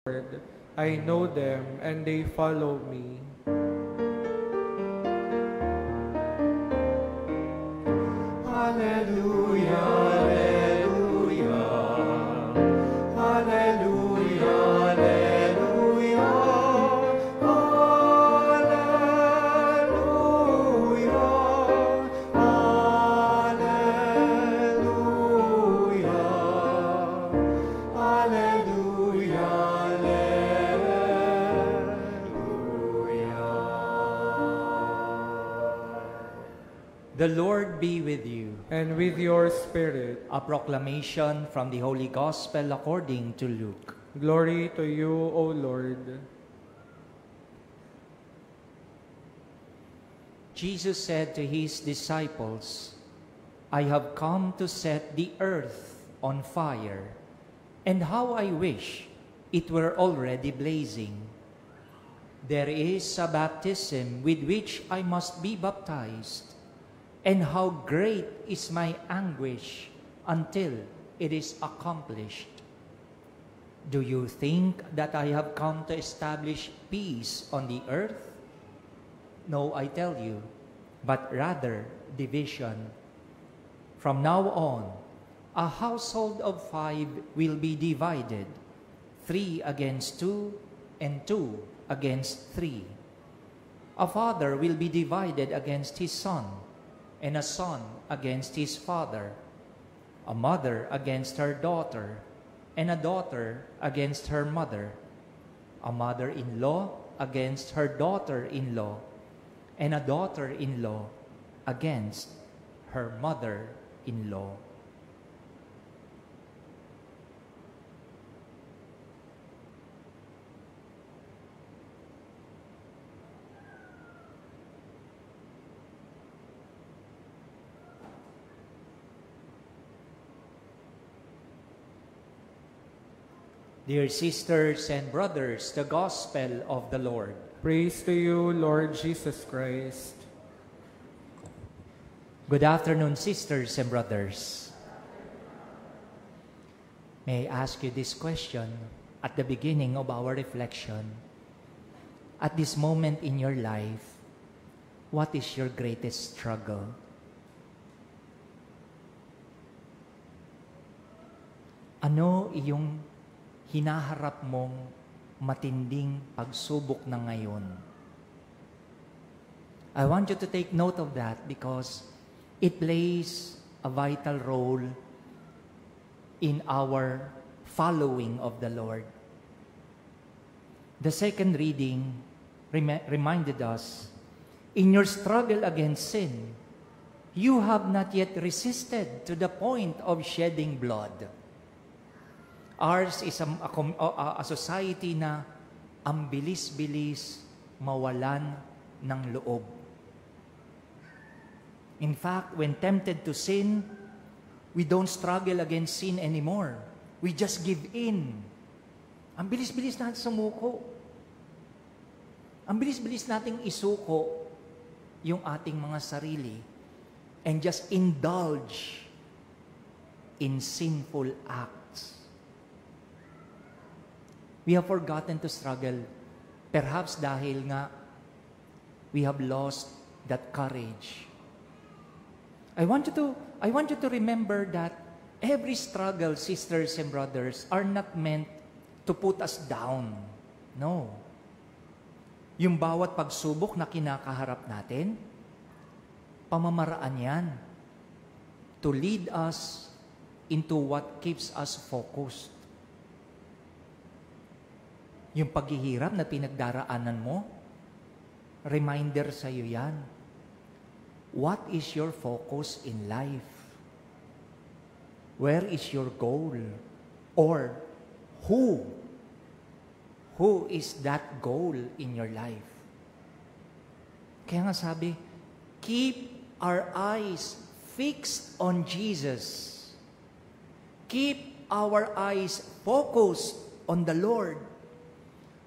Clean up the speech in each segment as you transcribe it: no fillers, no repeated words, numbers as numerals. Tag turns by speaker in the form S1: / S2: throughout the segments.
S1: Lord. I know them and they follow me.
S2: Hallelujah, hallelujah, hallelujah, hallelujah, hallelujah, hallelujah, hallelujah.
S3: The Lord be with you.
S1: And with your spirit.
S3: A proclamation from the Holy Gospel according to Luke.
S1: Glory to you, O Lord.
S3: Jesus said to his disciples, I have come to set the earth on fire, and how I wish it were already blazing. There is a baptism with which I must be baptized, and how great is my anguish until it is accomplished. Do you think that I have come to establish peace on the earth? No, I tell you, but rather division. From now on, a household of 5 will be divided, 3 against 2, and 2 against 3. A father will be divided against his son, and a son against his father, a mother against her daughter, and a daughter against her mother, a mother-in-law against her daughter-in-law, and a daughter-in-law against her mother-in-law. Dear sisters and brothers, the Gospel of the Lord.
S1: Praise to you, Lord Jesus Christ.
S3: Good afternoon, sisters and brothers. May I ask you this question at the beginning of our reflection? At this moment in your life, what is your greatest struggle? Ano iyong hinaharap mong matinding pagsubok na ngayon? I want you to take note of that because it plays a vital role in our following of the Lord. The second reading reminded us, in your struggle against sin, you have not yet resisted to the point of shedding blood. Ours is a society na ang bilis-bilis mawalan ng loob. In fact, when tempted to sin, we don't struggle against sin anymore. We just give in. Ang bilis-bilis natin sumuko. Ang bilis-bilis nating isuko yung ating mga sarili and just indulge in sinful acts. We have forgotten to struggle. Perhaps dahil nga we have lost that courage. I want you to remember that every struggle, sisters and brothers, are not meant to put us down. No. Yung bawat pagsubok na kinakaharap natin, pamamaraan yan to lead us into what keeps us focused. Yung paghihirap na pinagdaraanan mo, reminder sa iyo yan. What is your focus in life? Where is your goal? Or who is that goal in your life? Kaya nga sabi, keep our eyes fixed on Jesus. Keep our eyes focused on the Lord.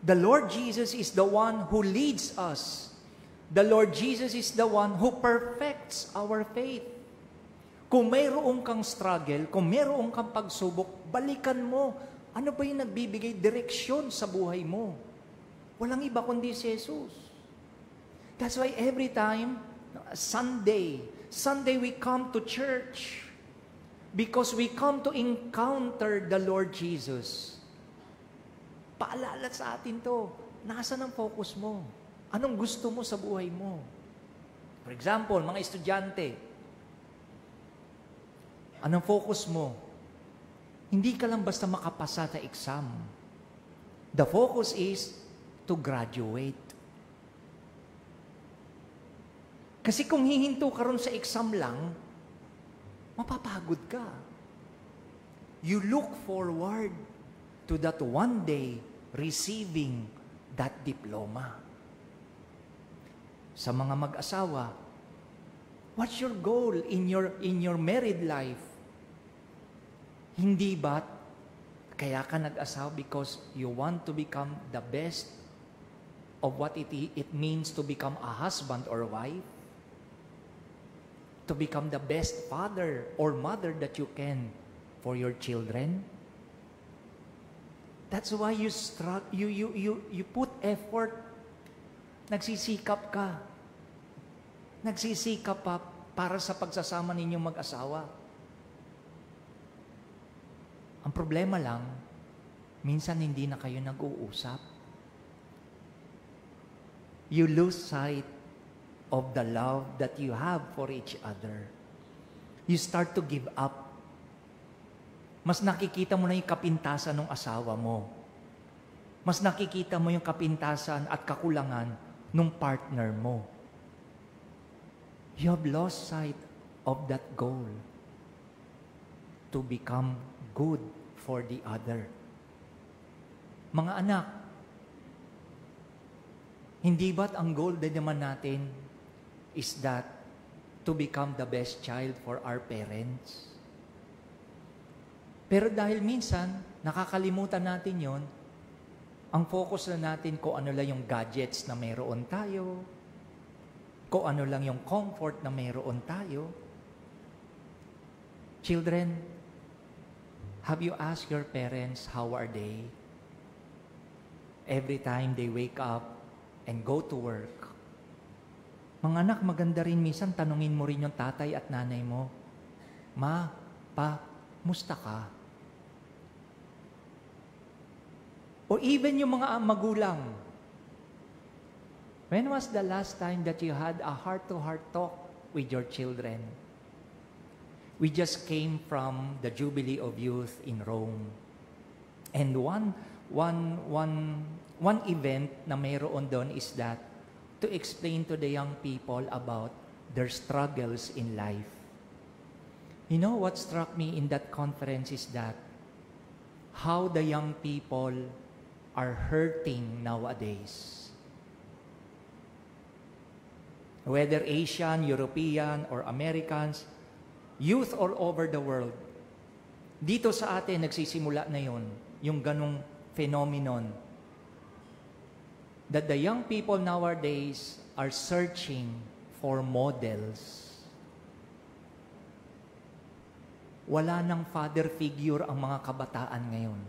S3: The Lord Jesus is the one who leads us. The Lord Jesus is the one who perfects our faith. Kung mayroon kang struggle, kung mayroon kang pagsubok, balikan mo Ano ba yung nagbibigay direksyon sa buhay mo? Walang iba kundi si Jesus. That's why every time, Sunday we come to church because we come to encounter the Lord Jesus. Paalala sa atin to. Nasaan ang focus mo? Anong gusto mo sa buhay mo? For example, mga estudyante, anong focus mo? Hindi ka lang basta makapasa sa exam. The focus is to graduate. Kasi kung hihinto ka ron sa exam lang, mapapagod ka. You look forward to that one day receiving that diploma. Sa mga mag-asawa, what's your goal in your married life? Hindi ba kaya ka nag-asawa because you want to become the best of what it means to become a husband or wife? To become the best father or mother that you can for your children? That's why you put effort. Nagsisikap ka. Nagsisikap pa para sa pagsasama ninyong mag-asawa. Ang problema lang, minsan hindi na kayo nag-uusap. You lose sight of the love that you have for each other. You start to give up. Mas nakikita mo na yung kapintasan ng asawa mo. Mas nakikita mo yung kapintasan at kakulangan ng partner mo. You have lost sight of that goal to become good for the other. Mga anak, hindi ba't ang goal din naman natin is that to become the best child for our parents? Pero dahil minsan, nakakalimutan natin yon, ang focus na natin kung ano lang yung gadgets na mayroon tayo, kung ano lang yung comfort na mayroon tayo. Children, have you asked your parents how are they? Every time they wake up and go to work. Mga anak, maganda rin minsan tanungin mo rin yung tatay at nanay mo, Ma, Pa, musta ka? O even yung mga magulang. When was the last time that you had a heart-to-heart talk with your children? We just came from the Jubilee of Youth in Rome. And one event na mayroon doon is that to explain to the young people about their struggles in life. You know what struck me in that conference is that how the young people are hurting nowadays. Whether Asian, European, or Americans, youth all over the world, dito sa atin nagsisimula na yon, yung ganong phenomenon, that the young people nowadays are searching for models. Wala nang father figure ang mga kabataan ngayon.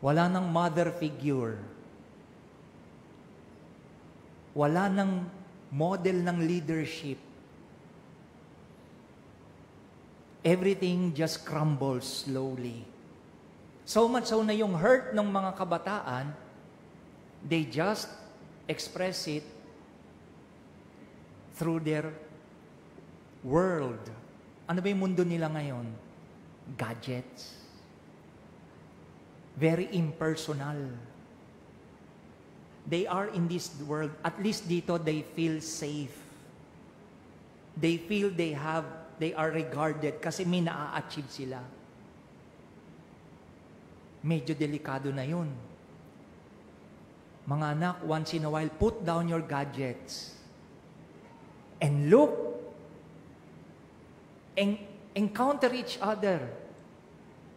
S3: Wala nang mother figure. Wala nang model ng leadership. Everything just crumbles slowly. So much so na yung hurt ng mga kabataan, they just express it through their world. Ano ba yung mundo nila ngayon? Gadgets. Very impersonal. They are in this world, at least dito, they feel safe. They feel they are regarded kasi may naa-achieve sila. Medyo delikado na yun. Mga anak, once in a while, put down your gadgets and look, encounter each other.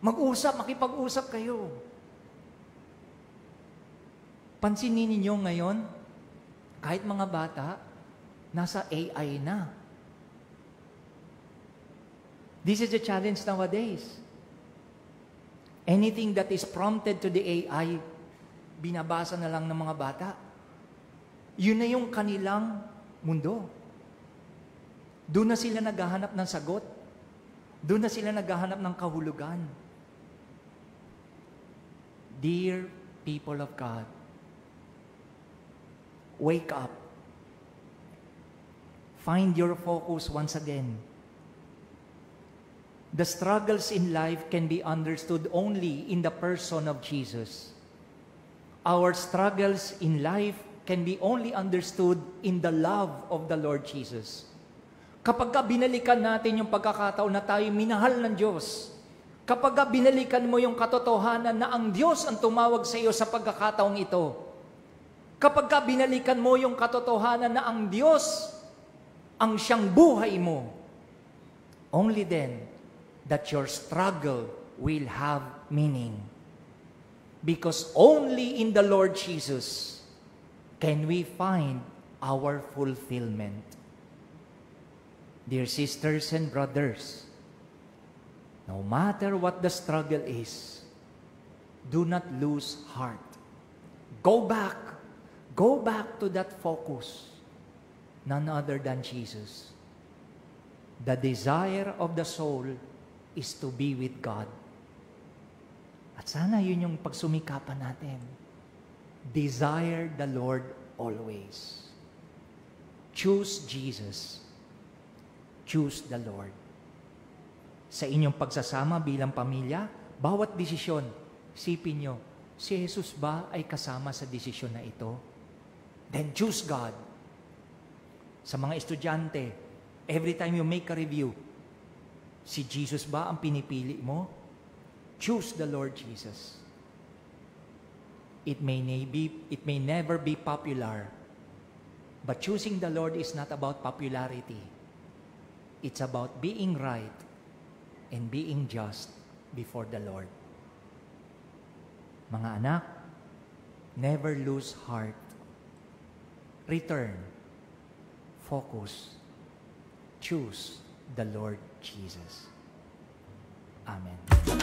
S3: Mag-usap, makipag-usap kayo. Pansinin ninyo ngayon, kahit mga bata, nasa AI na. This is the challenge nowadays. Anything that is prompted to the AI, binabasa na lang ng mga bata. Yun na yung kanilang mundo. Doon na sila naghahanap ng sagot. Doon na sila naghahanap ng kahulugan. Dear people of God, wake up. Find your focus once again. The struggles in life can be understood only in the person of Jesus. Our struggles in life can be only understood in the love of the Lord Jesus. Kapag binalikan natin yung pagkakataon na tayo minahal ng Diyos, kapag binalikan mo yung katotohanan na ang Diyos ang tumawag sa iyo sa pagkakataong ito, kapag binalikan mo yung katotohanan na ang Diyos ang siyang buhay mo, only then that your struggle will have meaning. Because only in the Lord Jesus can we find our fulfillment. Dear sisters and brothers, no matter what the struggle is, do not lose heart. Go back to that focus. None other than Jesus. The desire of the soul is to be with God. At sana yun yung pagsumikapan natin. Desire the Lord always. Choose Jesus. Choose the Lord. Sa inyong pagsasama bilang pamilya, bawat desisyon, isipin nyo, si Jesus ba ay kasama sa desisyon na ito? Then choose God. Sa mga estudyante, every time you make a review, si Jesus ba ang pinipili mo? Choose the Lord Jesus. It may never be popular, but choosing the Lord is not about popularity. It's about being right and being just before the Lord. Mga anak, never lose heart. Return. Focus. Choose the Lord Jesus. Amen.